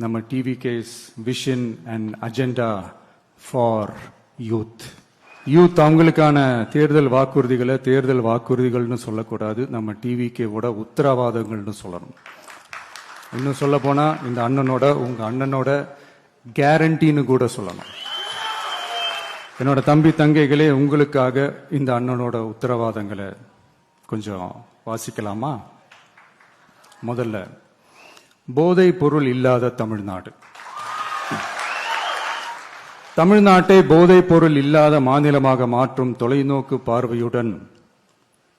நம்ம TVK's vision and agenda for youth. Youth அவங்களுக்கான தேர்தல் வாக்குறுதிகள்னு சொல்லக்கூடாது, நம்ம டிவிகேவோட உத்தரவாதங்கள்னு சொல்லணும். இன்னும் சொல்ல போனா இந்த அண்ணனோட உங்க அண்ணனோட கேரண்டின்னு கூட சொல்லணும். என்னோட தம்பி தங்கைகளே, உங்களுக்காக இந்த அண்ணனோட உத்தரவாதங்களை கொஞ்சம் வாசிக்கலாமா? முதல்ல, போதை பொருள் இல்லாத தமிழ்நாடு. தமிழ்நாட்டை போதை பொருள் இல்லாத மாநிலமாக மாற்றும் தொலைநோக்கு பார்வையுடன்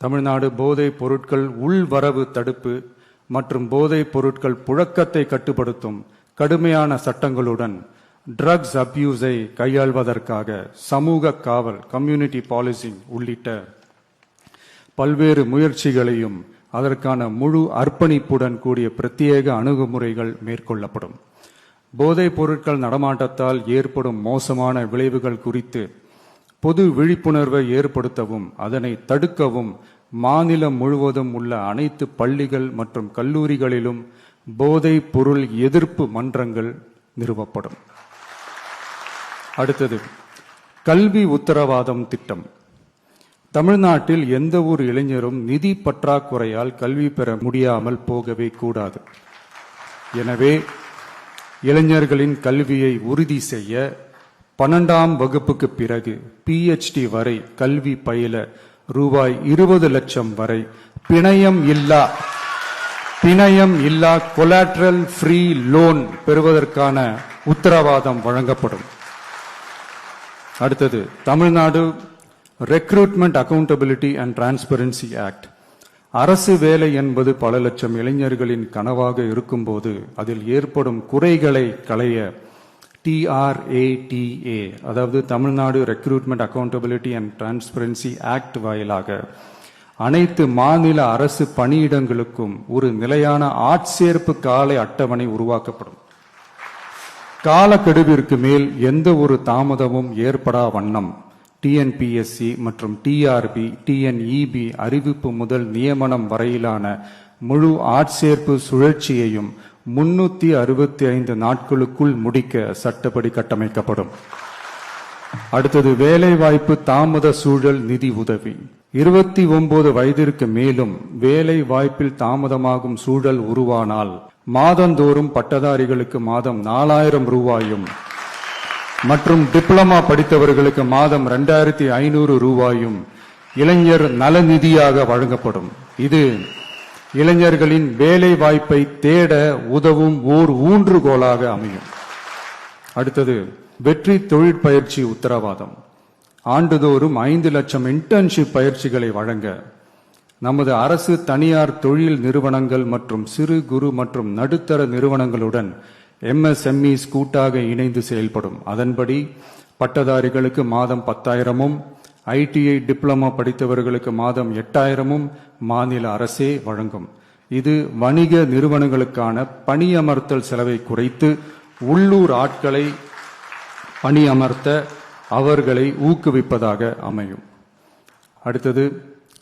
தமிழ்நாடு போதை பொருட்கள் உள்வரவு தடுப்பு மற்றும் போதைப் பொருட்கள் புழக்கத்தை கட்டுப்படுத்தும் கடுமையான சட்டங்களுடன் ட்ரக்ஸ் அபியூஸை கையாள்வதற்காக சமூக காவல், கம்யூனிட்டி பாலிசிங் உள்ளிட்ட பல்வேறு முயற்சிகளையும் அதற்கான முழு அர்ப்பணிப்புடன் கூடிய பிரத்யேக அணுகுமுறைகள் மேற்கொள்ளப்படும். போதைப் பொருட்கள் நடமாட்டத்தால் ஏற்படும் மோசமான விளைவுகள் குறித்து பொது விழிப்புணர்வை ஏற்படுத்தவும் அதனை தடுக்கவும் மாநிலம் முழுவதும் உள்ள அனைத்து பள்ளிகள் மற்றும் கல்லூரிகளிலும் போதைப் பொருள் எதிர்ப்பு மன்றங்கள் நிறுவப்படும். அடுத்தது, கல்வி உத்தரவாதம் திட்டம். தமிழ்நாட்டில் எந்த ஒரு இளைஞரும் நிதி பற்றாக்குறையால் கல்வி பெற முடியாமல் போகவே கூடாது. எனவே இளைஞர்களின் கல்வியை உறுதி செய்ய 12ஆம் வகுப்புக்கு பிறகு PhD வரை கல்வி பயில ரூபாய் 20 லட்சம் வரை பிணையம் இல்லா கொலாட்ரல் ஃப்ரீ லோன் பெறுவதற்கான உத்தரவாதம் வழங்கப்படும். அடுத்தது, Tamil Nadu recruitment accountability and transparency act. அரசு வேலை என்பது பல லட்சம் இளைஞர்களின் கனவாக இருக்கும்போது அதில் ஏற்படும் குறைகளை களைய TRATA, அதாவது Tamil Nadu recruitment accountability and transparency act வாயிலாக அனைத்து மாநில அரசு பணியிடங்களுக்கும் ஒரு நிலையான ஆட்சேர்ப்பு கால அட்டவணை உருவாக்கப்படும். காலக்கெடுவிற்கு மேல் எந்த ஒரு தாமதமும் ஏற்படா வண்ணம் TNPSC மற்றும் TRB, TNEB அறிவிப்பு முதல் நியமனம் வரையிலான முழு ஆட்சேர்ப்பு சுழற்சியையும் 365 நாட்களுக்குள் முடிக்க சட்டப்படி கட்டமைக்கப்படும். அடுத்தது, வேலைவாய்ப்பு தாமத சூழல் நிதி உதவி. 29 வயதிற்கு மேலும் வேலை வாய்ப்பில் தாமதமாகும் சூழல் உருவானால் மாதந்தோறும் பட்டதாரிகளுக்கு மாதம் 4000 ரூபாயும் மற்றும் டிப்ளமா படித்தவர்களுக்கு மாதம் 2500 ரூபாயும் இளைஞர் நலநிதியாக வழங்கப்படும். இது இளைஞர்களின் வேலை வாய்ப்பை தேட உதவும் ஓர் ஊன்றுகோலாக அமையும். அடுத்தது, வெற்றி தொழிற்பயிற்சி உத்தரவாதம். ஆண்டுதோறும் 5 லட்சம் இன்டர்ன்ஷிப் பயிற்சிகளை வழங்க நமது அரசு தனியார் தொழில் நிறுவனங்கள் மற்றும் சிறு குறு மற்றும் நடுத்தர நிறுவனங்களுடன் MSMEs கூட்டாக இணைந்து செயல்படும். அதன்படி பட்டதாரிகளுக்கு மாதம் 10,000-உம் ITI டிப்ளமா படித்தவர்களுக்கு மாதம் 8,000-உம் மாநில அரசே வழங்கும். இது வணிக நிறுவனங்களுக்கான பணியமர்த்தல் செலவை குறைத்து உள்ளூர் ஆட்களை பணியமர்த்த அவர்களை ஊக்குவிப்பதாக அமையும். அடுத்தது,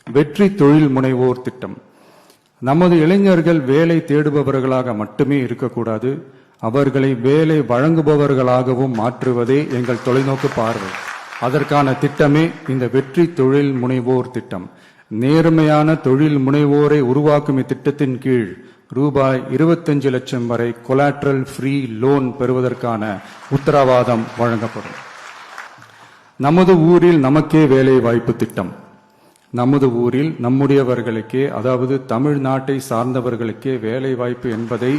வெற்றி தொழில் முனைவோர் திட்டம். நமது இளைஞர்கள் வேலை தேடுபவர்களாக மட்டுமே இருக்கக்கூடாது, அவர்களை வேலை வழங்குபவர்களாகவும் மாற்றுவதே எங்கள் தொலைநோக்கு பார்வை. அதற்கான திட்டமே இந்த வெற்றி தொழில் முனைவோர் திட்டம். நேர்மையான தொழில் முனைவோரை உருவாக்கும் இத்திட்டத்தின் கீழ் ரூபாய் 25 லட்சம் வரை கொலாட்ரல் ஃப்ரீ லோன் பெறுவதற்கான உத்தரவாதம் வழங்கப்படும். நமது ஊரில் நமக்கே வேலை வாய்ப்பு திட்டம். நமது ஊரில் நம்முடையவர்களுக்கே, அதாவது தமிழ்நாட்டை சார்ந்தவர்களுக்கே வேலை வாய்ப்பு என்பதை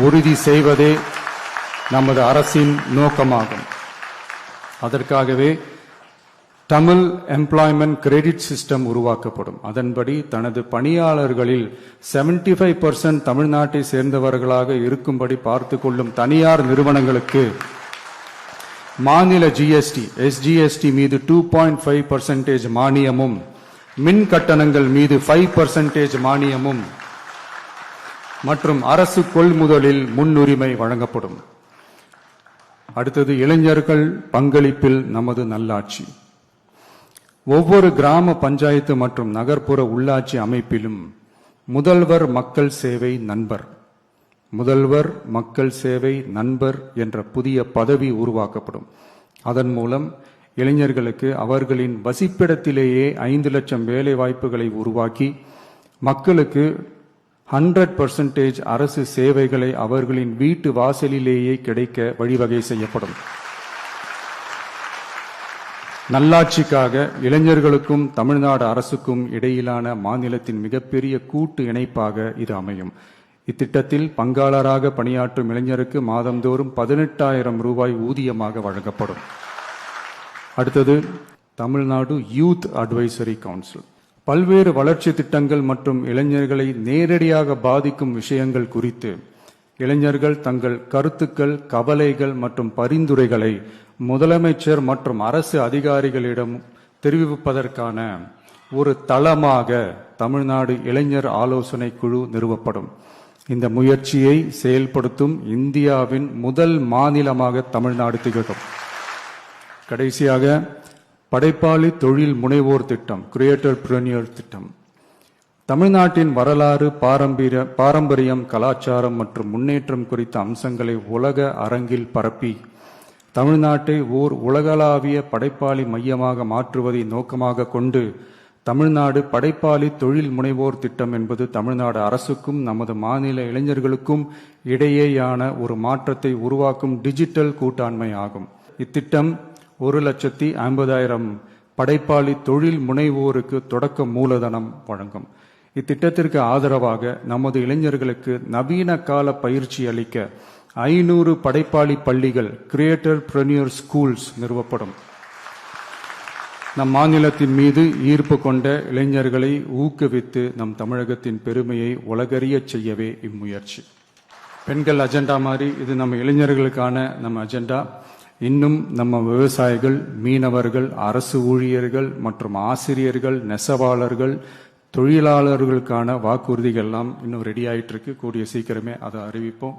உறுதி செய்வதே நமது அரசின் நோக்கமாகும். அதற்காகவே தமிழ் எம்ப்ளாய்மெண்ட் கிரெடிட் சிஸ்டம் உருவாக்கப்படும். அதன்படி தனது பணியாளர்களில் 75% தமிழ்நாட்டை சேர்ந்தவர்களாக இருக்கும்படி பார்த்து கொள்ளும் தனியார் நிறுவனங்களுக்கு மாநில GST, SGST மீது 2.5% மானியமும், மின் கட்டணங்கள் மீது 5% மானியமும் மற்றும் அரசு கொள்முதலில் முன்னுரிமை வழங்கப்படும். அடுத்தது, இளைஞர்கள் பங்களிப்பில் நமது நல்லாட்சி. ஒவ்வொரு கிராம பஞ்சாயத்து மற்றும் நகர்ப்புற உள்ளாட்சி அமைப்பிலும் முதல்வர் மக்கள் சேவை நண்பர், முதல்வர், மக்கள் சேவை, நண்பர் என்ற புதிய பதவி உருவாக்கப்படும். அதன் மூலம் இளைஞர்களுக்கு அவர்களின் வசிப்பிடத்திலேயே 5 லட்சம் வேலை வாய்ப்புகளை உருவாக்கி மக்களுக்கு 100% அரசு சேவைகளை அவர்களின் வீட்டு வாசலிலேயே கிடைக்க வழிவகை செய்யப்படும். நல்லாட்சிக்காக இளைஞர்களுக்கும் தமிழ்நாடு அரசுக்கும் இடையிலான மாநிலத்தின் மிகப்பெரிய கூட்டு இணைப்பாக இது அமையும். இத்திட்டத்தில் பங்காளராக பணியாற்றும் இளைஞருக்கு மாதந்தோறும் 18,000 ரூபாய் ஊதியமாக வழங்கப்படும். அடுத்தது தமிழ்நாடு யூத் அட்வைசரி கவுன்சில். பல்வேறு வளர்ச்சி திட்டங்கள் மற்றும் இளைஞர்களை நேரடியாக பாதிக்கும் விஷயங்கள் குறித்து இளைஞர்கள் தங்கள் கருத்துக்கள், கவலைகள் மற்றும் பரிந்துரைகளை முதலமைச்சர் மற்றும் அரசு அதிகாரிகளிடம் தெரிவிப்பதற்கான ஒரு தளமாக தமிழ்நாடு இளைஞர் ஆலோசனை குழு நிறுவப்படும். இந்த முயற்சியை செயல்படுத்தும் இந்தியாவின் முதல் மாநிலமாக தமிழ்நாடு திகழும். கடைசியாக படைப்பாளி தொழில் முனைவோர் திட்டம், கிரியேட்டர் பிரனியர் திட்டம். தமிழ்நாட்டின் வரலாறு, பாரம்பரியம், கலாச்சாரம் மற்றும் முன்னேற்றம் குறித்த அம்சங்களை உலக அரங்கில் பரப்பி தமிழ்நாட்டை ஓர் உலகளாவிய படைப்பாளி மையமாக மாற்றுவதை நோக்கமாக கொண்டு தமிழ்நாடு படைப்பாளி தொழில் முனைவோர் திட்டம் என்பது தமிழ்நாடு அரசுக்கும் நமது மாநில இளைஞர்களுக்கும் இடையேயான ஒரு மாற்றத்தை உருவாக்கும் டிஜிட்டல் கூட்டாண்மை ஆகும். இத்திட்டம் 1,50,000 படைப்பாளி தொழில் முனைவோருக்கு தொடக்க மூலதனம் வழங்கும். இத்திட்டத்திற்கு ஆதரவாக நமது இளைஞர்களுக்கு நவீன கால பயிற்சி அளிக்க 500 படைப்பாளி பள்ளிகள், கிரியேட்டர் பிரனியர் ஸ்கூல்ஸ் நிறுவப்படும். நம் மாநிலத்தின் மீது ஈர்ப்பு கொண்ட இளைஞர்களை ஊக்குவித்து நம் தமிழகத்தின் பெருமையை உலகறிய செய்யவே இம்முயற்சி. பெண்கள் அஜெண்டா மாதிரி இது நம்ம இளைஞர்களுக்கான நம்ம அஜெண்டா. இன்னும் நம்ம விவசாயிகள், மீனவர்கள், அரசு ஊழியர்கள் மற்றும் ஆசிரியர்கள், நெசவாளர்கள், தொழிலாளர்களுக்கான வாக்குறுதிகள் எல்லாம் இன்னும் ரெடி ஆயிட்டு இருக்கு. கூடிய சீக்கிரமே அதை அறிவிப்போம்.